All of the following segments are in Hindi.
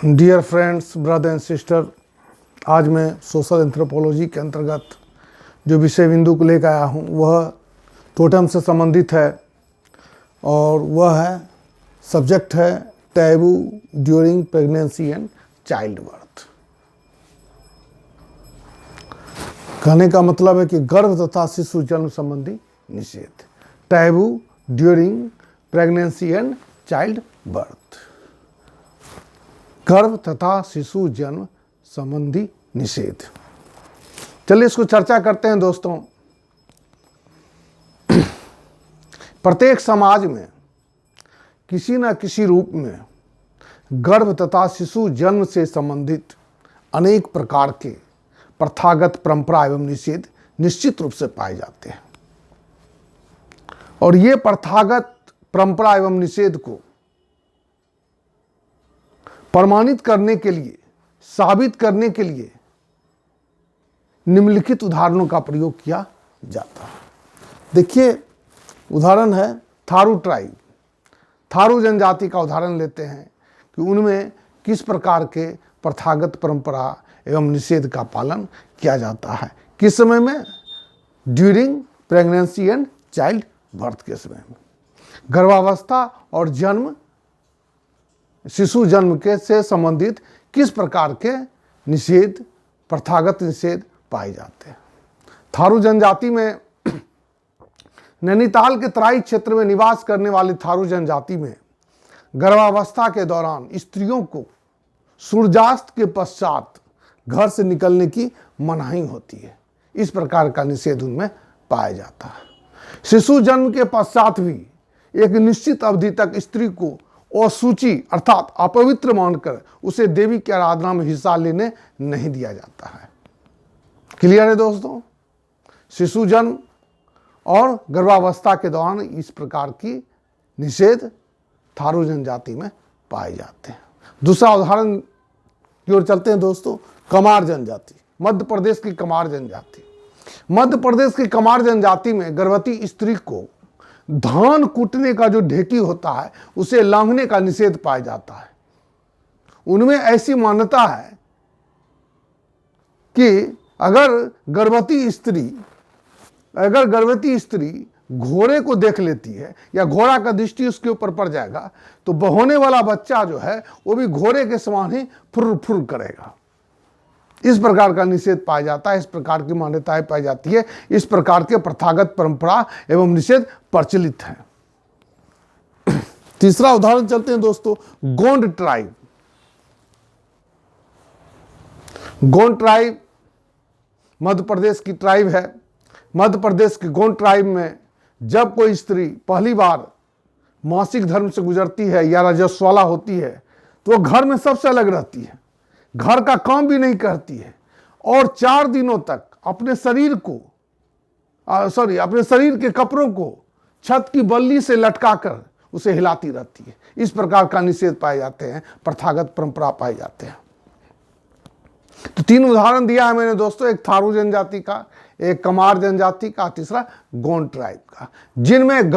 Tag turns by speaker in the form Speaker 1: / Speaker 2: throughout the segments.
Speaker 1: Dear friends, brother and sister, आज मैं सोशल एंथ्रोपोलॉजी के अंतर्गत जो विषय बिंदु को लेकर आया हूँ वह टोटम से संबंधित है और वह है सब्जेक्ट है taboo during pregnancy and child birth. कहने का मतलब है कि गर्भ तथा शिशु जन्म संबंधी निषेध, taboo during pregnancy and child birth, गर्भ तथा शिशु जन्म संबंधी निषेध। चलिए इसको चर्चा करते हैं दोस्तों। प्रत्येक समाज में किसी न किसी रूप में गर्भ तथा शिशु जन्म से संबंधित अनेक प्रकार के प्रथागत परंपरा एवं निषेध निश्चित रूप से पाए जाते हैं और ये प्रथागत परंपरा एवं निषेध को प्रमाणित करने के लिए, साबित करने के लिए निम्नलिखित उदाहरणों का प्रयोग किया जाता है। देखिए, उदाहरण है थारू ट्राइब। थारू जनजाति का उदाहरण लेते हैं कि उनमें किस प्रकार के प्रथागत परंपरा एवं निषेध का पालन किया जाता है। किस समय में? During pregnancy and child birth के समय में। गर्भावस्था और जन्म, शिशु जन्म के से संबंधित किस प्रकार के निषेध, प्रथागत निषेध पाए जाते हैं। थारू जनजाति में, नैनीताल के तराई क्षेत्र में निवास करने वाली थारू जनजाति में गर्भावस्था के दौरान स्त्रियों को सूर्यास्त के पश्चात घर से निकलने की मनाही होती है। इस प्रकार का निषेध उनमें पाया जाता है। शिशु जन्म के पश्चात भी एक निश्चित अवधि तक स्त्री को अशुचि अर्थात अपवित्र मानकर उसे देवी की आराधना में हिस्सा लेने नहीं दिया जाता है। क्लियर है दोस्तों? शिशु जन्म और गर्भावस्था के दौरान इस प्रकार की निषेध थारू जनजाति में पाए जाते हैं। दूसरा उदाहरण की ओर चलते हैं दोस्तों। कमार जनजाति, मध्य प्रदेश की कमार जनजाति। मध्य प्रदेश की कमार जनजाति में गर्भवती स्त्री को धान कूटने का जो ढेकी होता है उसे लांघने का निषेध पाया जाता है। उनमें ऐसी मान्यता है कि अगर गर्भवती स्त्री घोड़े को देख लेती है या घोड़ा का दृष्टि उसके ऊपर पड़ जाएगा तो होने वाला बच्चा जो है वो भी घोड़े के समान ही फुर फुर करेगा। इस प्रकार का निषेध पाया जाता है, इस प्रकार की मान्यताएं पाई जाती है, इस प्रकार के प्रथागत परंपरा एवं निषेध प्रचलित है। तीसरा उदाहरण चलते हैं दोस्तों। गोंड ट्राइब। गोंड ट्राइब मध्य प्रदेश की ट्राइब है। मध्य प्रदेश की गोंड ट्राइब में जब कोई स्त्री पहली बार मासिक धर्म से गुजरती है या रजस्वाला होती है तो वो घर में सबसे अलग रहती है, घर का काम भी नहीं करती है और 4 दिनों तक अपने शरीर के कपड़ों को छत की बल्ली से लटकाकर उसे हिलाती रहती है। इस प्रकार का निषेध पाए जाते हैं, प्रथागत परंपरा पाए जाते हैं। तो 3 उदाहरण दिया है मैंने दोस्तों, एक थारू जनजाति का, एक कमार जनजाति का, तीसरा गोंड ट्राइब का, जिनमें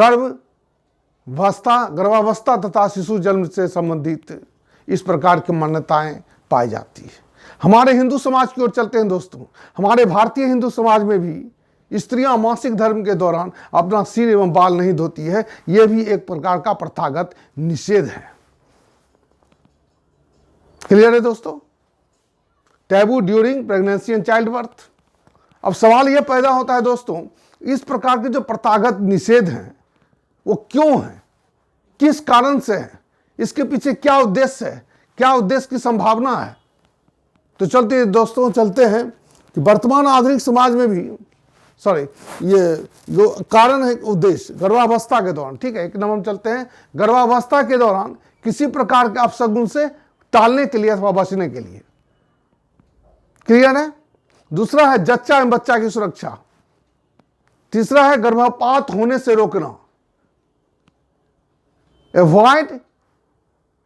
Speaker 1: गर्भावस्था तथा शिशु जन्म से संबंधित इस प्रकार की मान्यताएं पाई जाती है। हमारे हिंदू समाज की ओर चलते हैं दोस्तों। हमारे भारतीय हिंदू समाज में भी स्त्रियां मासिक धर्म के दौरान अपना सिर एवं बाल नहीं धोती है। यह भी एक प्रकार का प्रथागत निषेध है। क्लियर है दोस्तों? Taboo during pregnancy and child birth. अब सवाल यह पैदा होता है दोस्तों, इस प्रकार के जो प्रथागत निषेध हैं वो क्यों हैं, किस कारण से है, इसके पीछे क्या उद्देश्य है, क्या उद्देश्य की संभावना है। तो चलते हैं कि वर्तमान आधुनिक समाज में भी ये जो कारण है, उद्देश्य गर्भावस्था के दौरान, ठीक है, एक नंबर चलते हैं, गर्भावस्था के दौरान किसी प्रकार के अपशगुन से टालने के लिए अथवा बचने के लिए। क्लियर है? दूसरा है जच्चा एवं बच्चा की सुरक्षा। तीसरा है गर्भपात होने से रोकना, अवॉइड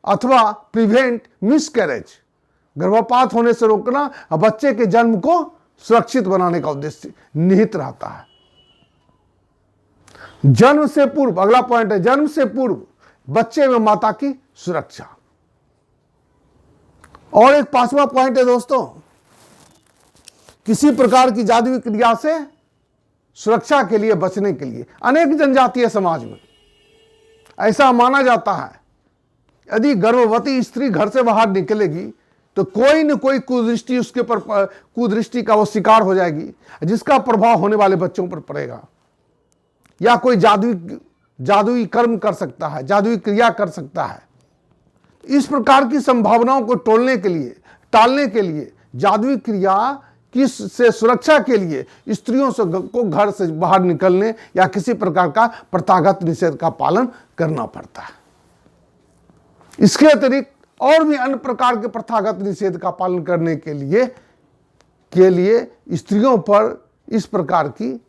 Speaker 1: अथवा प्रिवेंट मिसकैरेज। गर्भपात होने से रोकना और बच्चे के जन्म को सुरक्षित बनाने का उद्देश्य निहित रहता है। जन्म से पूर्व, अगला पॉइंट है, जन्म से पूर्व बच्चे एवं माता की सुरक्षा। और एक पांचवा पॉइंट है दोस्तों, किसी प्रकार की जादुई क्रिया से सुरक्षा के लिए, बचने के लिए अनेक जनजातीय समाज में ऐसा माना जाता है, यदि गर्भवती स्त्री घर से बाहर निकलेगी तो कोई न कोई कुदृष्टि उसके पर, कुदृष्टि का वो शिकार हो जाएगी, जिसका प्रभाव होने वाले बच्चों पर पड़ेगा, या कोई जादुई कर्म कर सकता है, जादुई क्रिया कर सकता है। इस प्रकार की संभावनाओं को टालने के लिए जादुई क्रिया की से सुरक्षा के लिए स्त्रियों से को घर से बाहर निकलने या किसी प्रकार का प्रथागत निषेध का पालन करना पड़ता है। इसके अतिरिक्त और भी अन्य प्रकार के प्रथागत निषेध का पालन करने के लिए स्त्रियों पर इस प्रकार की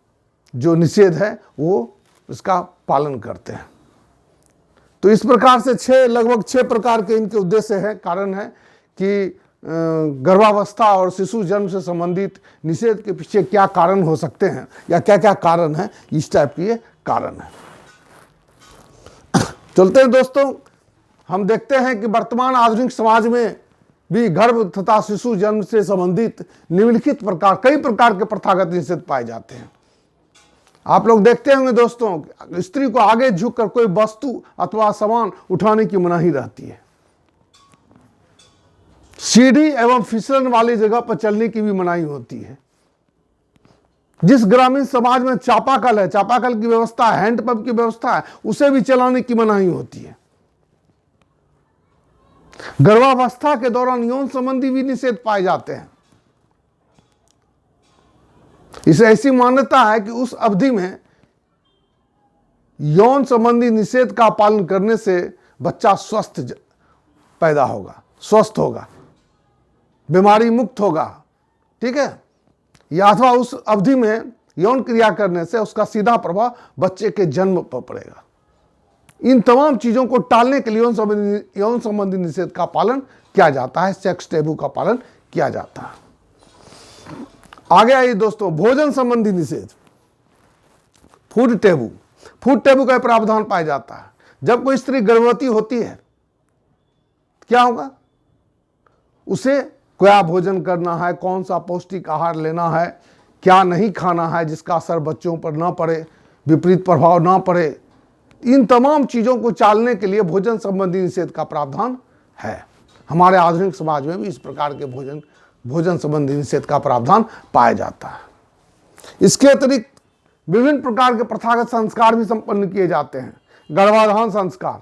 Speaker 1: जो निषेध है वो इसका पालन करते हैं। तो इस प्रकार से लगभग 6 प्रकार के इनके उद्देश्य हैं, कारण है कि गर्भावस्था और शिशु जन्म से संबंधित निषेध के पीछे क्या कारण हो सकते हैं या क्या क्या कारण है, इस टाइप के ये कारण है। चलते हैं दोस्तों, हम देखते हैं कि वर्तमान आधुनिक समाज में भी गर्भ तथा शिशु जन्म से संबंधित निम्नलिखित कई प्रकार के प्रथागत निषेध पाए जाते हैं। आप लोग देखते होंगे दोस्तों, स्त्री को आगे झुककर कोई वस्तु अथवा सामान उठाने की मनाही रहती है। सीढ़ी एवं फिसलन वाली जगह पर चलने की भी मनाही होती है। जिस ग्रामीण समाज में चापाकल है, चापाकल की व्यवस्था है, हैंडपंप की व्यवस्था है, उसे भी चलाने की मनाही होती है। गर्भावस्था के दौरान यौन संबंधी भी निषेध पाए जाते हैं। इसे ऐसी मान्यता है कि उस अवधि में यौन संबंधी निषेध का पालन करने से बच्चा स्वस्थ होगा, बीमारी मुक्त होगा, ठीक है, या अथवा उस अवधि में यौन क्रिया करने से उसका सीधा प्रभाव बच्चे के जन्म पर पड़ेगा। इन तमाम चीजों को टालने के लिए यौन संबंधी निषेध का पालन किया जाता है, सेक्स टेबू का पालन किया जाता है। आगे आइए दोस्तों, भोजन संबंधी निषेध, फूड टेबू का प्रावधान पाया जाता है। जब कोई स्त्री गर्भवती होती है, क्या होगा, उसे क्या भोजन करना है, कौन सा पौष्टिक आहार लेना है, क्या नहीं खाना है जिसका असर बच्चों पर ना पड़े, विपरीत प्रभाव ना पड़े, इन तमाम चीजों को टालने के लिए भोजन संबंधी निषेध का प्रावधान है। हमारे आधुनिक समाज में भी इस प्रकार के भोजन संबंधी निषेध का प्रावधान पाया जाता है। इसके अतिरिक्त विभिन्न प्रकार के प्रथागत संस्कार भी संपन्न किए जाते हैं। गर्भाधान संस्कार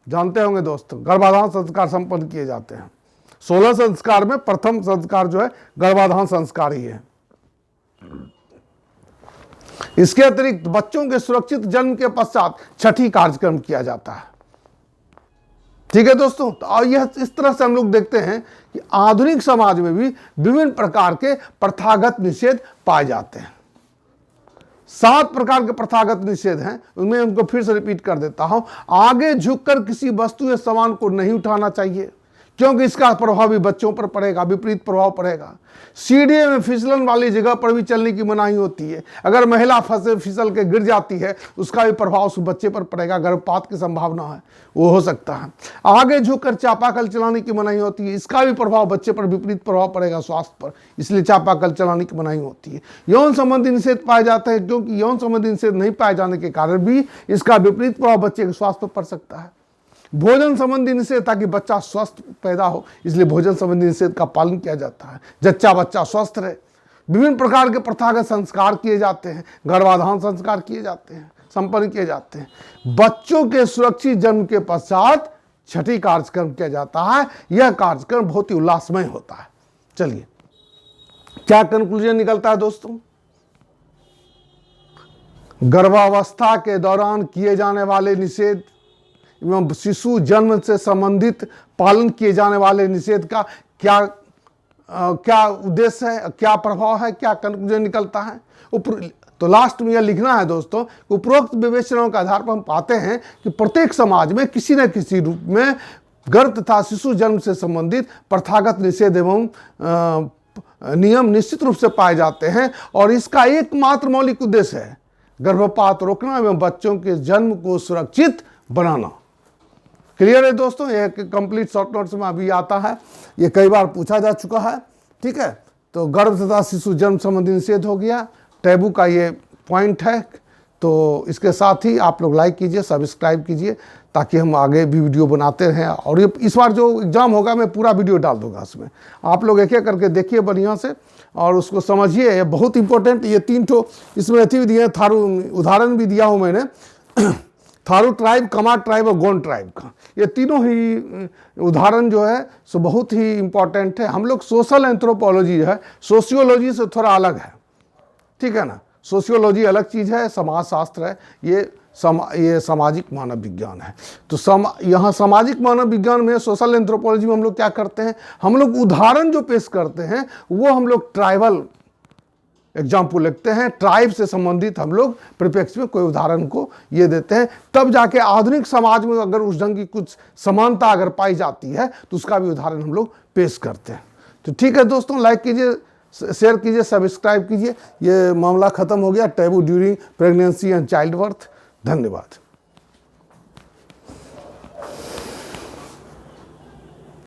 Speaker 1: जानते होंगे दोस्तों, गर्भाधान संस्कार संपन्न किए जाते हैं। 16 संस्कार में प्रथम संस्कार जो है गर्भाधान संस्कार ही है। इसके अतिरिक्त बच्चों के सुरक्षित जन्म के पश्चात छठी कार्यक्रम किया जाता है। ठीक है दोस्तों, तो यह इस तरह से हम लोग देखते हैं कि आधुनिक समाज में भी विभिन्न प्रकार के प्रथागत निषेध पाए जाते हैं। 7 प्रकार के प्रथागत निषेध हैं, उनमें उनको फिर से रिपीट कर देता हूं। आगे झुककर किसी वस्तु या सामान को नहीं उठाना चाहिए, क्योंकि इसका प्रभाव भी बच्चों पर पड़ेगा, विपरीत प्रभाव पड़ेगा। सीढ़ी में फिसलन वाली जगह पर भी चलने की मनाही होती है। अगर महिला फिसल के गिर जाती है, उसका भी प्रभाव उस बच्चे पर पड़ेगा, गर्भपात की संभावना है, वो हो सकता है। आगे झुककर चापाकल चलाने की मनाही होती है, इसका भी प्रभाव बच्चे पर विपरीत प्रभाव पड़ेगा स्वास्थ्य पर, इसलिए चापाकल चलाने की मनाही होती है। यौन संबंधी निषेध पाए जाते हैं, क्योंकि यौन संबंधी निषेध नहीं पाए जाने के कारण भी इसका विपरीत प्रभाव बच्चे के स्वास्थ्य पर पड़ सकता है। भोजन संबंधी निषेध, ताकि बच्चा स्वस्थ पैदा हो, इसलिए भोजन संबंधी निषेध का पालन किया जाता है, जच्चा बच्चा स्वस्थ रहे। विभिन्न प्रकार के प्रथागत संस्कार किए जाते हैं, गर्भाधान संस्कार किए जाते हैं, संपन्न किए जाते हैं। बच्चों के सुरक्षित जन्म के पश्चात छठी कार्यक्रम किया जाता है। यह कार्यक्रम बहुत ही उल्लासमय होता है। चलिए, क्या कंक्लूजन निकलता है दोस्तों? गर्भावस्था के दौरान किए जाने वाले निषेध एवं शिशु जन्म से संबंधित पालन किए जाने वाले निषेध का क्या उद्देश्य है, क्या प्रभाव है, क्या कंक्लूजन निकलता है। तो लास्ट में यह लिखना है दोस्तों, उपरोक्त विवेचनाओं के आधार पर हम पाते हैं कि प्रत्येक समाज में किसी न किसी रूप में गर्भ तथा शिशु जन्म से संबंधित प्रथागत निषेध एवं नियम निश्चित रूप से पाए जाते हैं, और इसका एकमात्र मौलिक उद्देश्य है गर्भपात रोकना एवं बच्चों के जन्म को सुरक्षित बनाना। क्लियर है दोस्तों, ये कंप्लीट शॉर्ट नोट्स में अभी आता है, ये कई बार पूछा जा चुका है। ठीक है, तो गर्भ तथा शिशु जन्म संबंधी निषेध हो गया, टैबू का ये पॉइंट है। तो इसके साथ ही आप लोग लाइक कीजिए, सब्सक्राइब कीजिए, ताकि हम आगे भी वीडियो बनाते रहें। और ये इस बार जो एग्ज़ाम होगा मैं पूरा वीडियो डाल दूंगा उसमें, आप लोग एक एक करके देखिए बढ़िया से और उसको समझिए, ये बहुत इंपॉर्टेंट। ये 3 ठो इसमें अथी भी दिए, थारू उदाहरण भी दिया हूँ मैंने थारू ट्राइब, कमा ट्राइब और गोंड ट्राइब का, ये तीनों ही उदाहरण जो है सो बहुत ही इम्पॉर्टेंट है। हम लोग सोशल एंथ्रोपोलॉजी जो है सोशियोलॉजी से थोड़ा अलग है, ठीक है ना। सोशियोलॉजी अलग चीज़ है, समाजशास्त्र है, ये सामाजिक मानव विज्ञान है। तो यहाँ सामाजिक मानव विज्ञान में, सोशल एंथ्रोपोलॉजी में हम लोग क्या करते हैं, हम लोग उदाहरण जो पेश करते हैं वो हम लोग ट्राइबल एग्जाम्पल लिखते हैं, ट्राइब से संबंधित हम लोग परिप्रेक्ष्य में कोई उदाहरण को ये देते हैं। तब जाके आधुनिक समाज में अगर उस ढंग की कुछ समानता अगर पाई जाती है तो उसका भी उदाहरण हम लोग पेश करते हैं। तो ठीक है दोस्तों, लाइक कीजिए, शेयर कीजिए, सब्सक्राइब कीजिए। ये मामला खत्म हो गया, taboo during pregnancy and child birth. धन्यवाद।